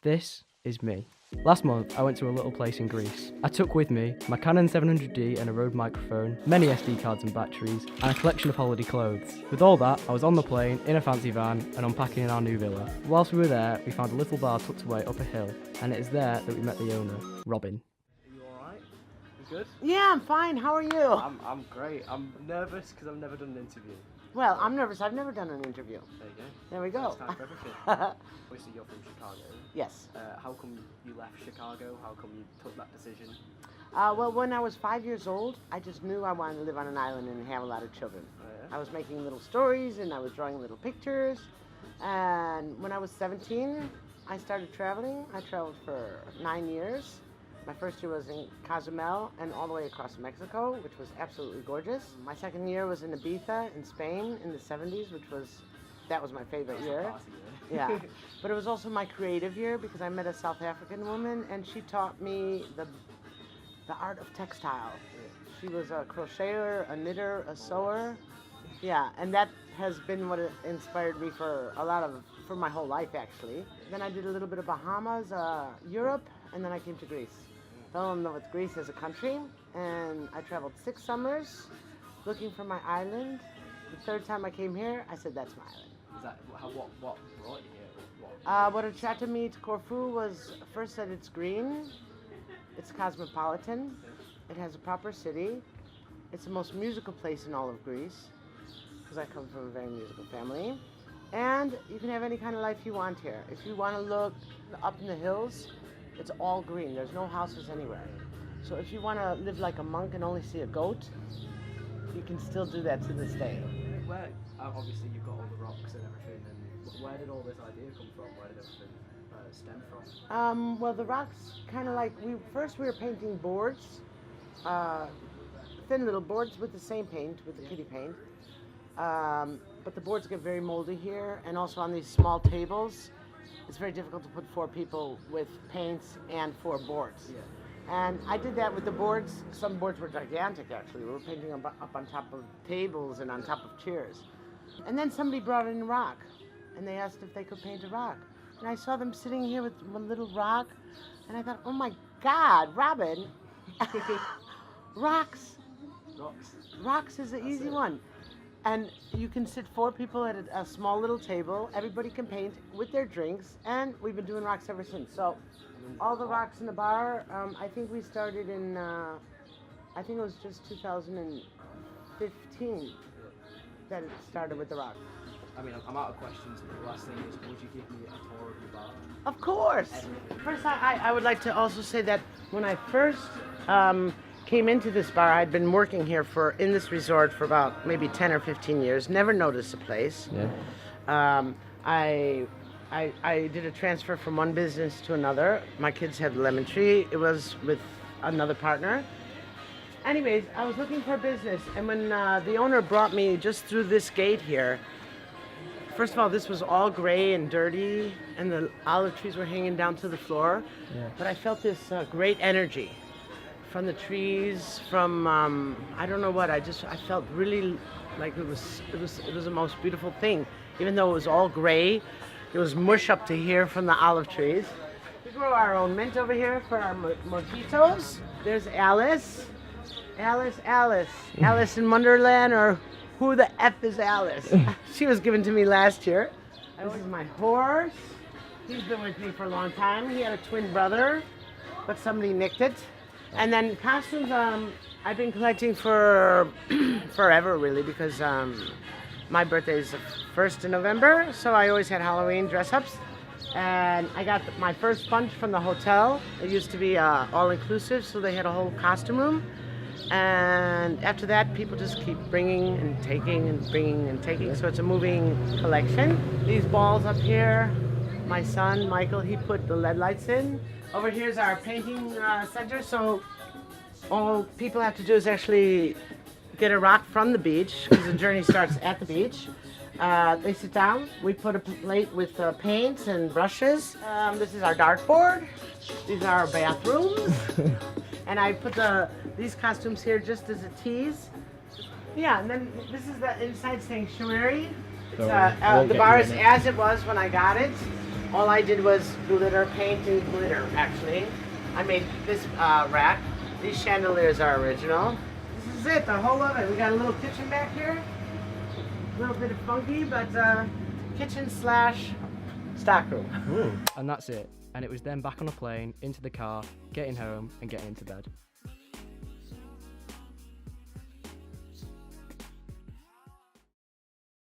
This is me. Last month, I went to a little place in Greece. I took with me my Canon 700D and a Rode microphone, many SD cards and batteries, and a collection of holiday clothes. With all that, I was on the plane, in a fancy van, and unpacking in our new villa. Whilst we were there, we found a little bar tucked away up a hill, and it is there that we met the owner, Robin. Are you alright? You good? Yeah, I'm fine. How are you? I'm great. I'm nervous because I've never done an interview. Well, I'm nervous. I've never done an interview. There you go. There we go. First time for everything. Obviously, you're from Chicago. Yes. How come you left Chicago? How come you took that decision? Well, when I was 5 years old, I just knew I wanted to live on an island and have a lot of children. Oh, yeah? I was making little stories and I was drawing little pictures. And when I was 17, I started traveling. I traveled for 9 years. My first year was in Cozumel and all the way across Mexico, which was absolutely gorgeous. My second year was in Ibiza in Spain in the 70s, that was my favorite year. Yeah, but it was also my creative year because I met a South African woman and she taught me the art of textile. She was a crocheter, a knitter, a sewer. Yeah, and that has been what inspired me for my whole life actually. Then I did a little bit of Bahamas, Europe, and then I came to Greece. Fell in love with Greece as a country, and I traveled 6 summers looking for my island. The third time I came here, I said, that's my island. Is that what brought you here? What attracted me to Corfu was first that it's green, it's cosmopolitan, it has a proper city, it's the most musical place in all of Greece, because I come from a very musical family, and you can have any kind of life you want here. If you want to look up in the hills, it's all green. There's no houses anywhere. So if you want to live like a monk and only see a goat, you can still do that to this day. Where, obviously you've got all the rocks and everything, and where did all this idea come from? Where did everything stem from? Well, the rocks kind of like, we were painting boards, thin little boards with the same paint, with the kitty paint. But the boards get very moldy here, and also on these small tables, it's very difficult to put 4 people with paints and 4 boards. Yeah. And I did that with the boards. Some boards were gigantic, actually. We were painting them up on top of tables and on top of chairs. And then somebody brought in a rock, and they asked if they could paint a rock. And I saw them sitting here with one little rock, and I thought, oh my God, Robin, rocks. Rocks is the easy one. And you can sit 4 people at a small little table. Everybody can paint with their drinks, and we've been doing rocks ever since. So, all the rocks in the bar. I think we started in. I think it was just 2015 that it started with the rock. I mean, I'm out of questions, but the last thing is, would you give me a tour of your bar? Of course. First, I would like to also say that when I first came into this bar, I'd been working here in this resort for about maybe 10 or 15 years, never noticed the place. Yeah. I did a transfer from one business to another. My kids had Lemon Tree. It was with another partner. Anyways, I was looking for a business, and when the owner brought me just through this gate here, first of all, this was all gray and dirty, and the olive trees were hanging down to the floor. Yeah. But I felt this great energy from the trees, from I don't know what. I felt really like it was the most beautiful thing. Even though it was all gray, it was mush up to here from the olive trees. We grow our own mint over here for our mojitos. There's Alice in Wonderland, or who the F is Alice? She was given to me last year. This is my horse. He's been with me for a long time. He had a twin brother, but somebody nicked it. And then costumes, I've been collecting for forever, really, because my birthday is the 1st of November, so I always had Halloween dress-ups. And I got my first bunch from the hotel. It used to be all-inclusive, so they had a whole costume room. And after that, people just keep bringing and taking and bringing and taking, so it's a moving collection. These balls up here, my son, Michael, he put the LED lights in. Over here's our painting center, so all people have to do is actually get a rock from the beach, because the journey starts at the beach. They sit down, we put a plate with paints and brushes. This is our dartboard. These are our bathrooms. And I put these costumes here just as a tease. Yeah, and then this is the inside sanctuary. The bar is as it was when I got it. All I did was glitter, paint and glitter, actually. I made this rack. These chandeliers are original. This is it, the whole of it. We got a little kitchen back here. A little bit of funky, but kitchen slash stockroom. And that's it. And it was then back on a plane, into the car, getting home and getting into bed.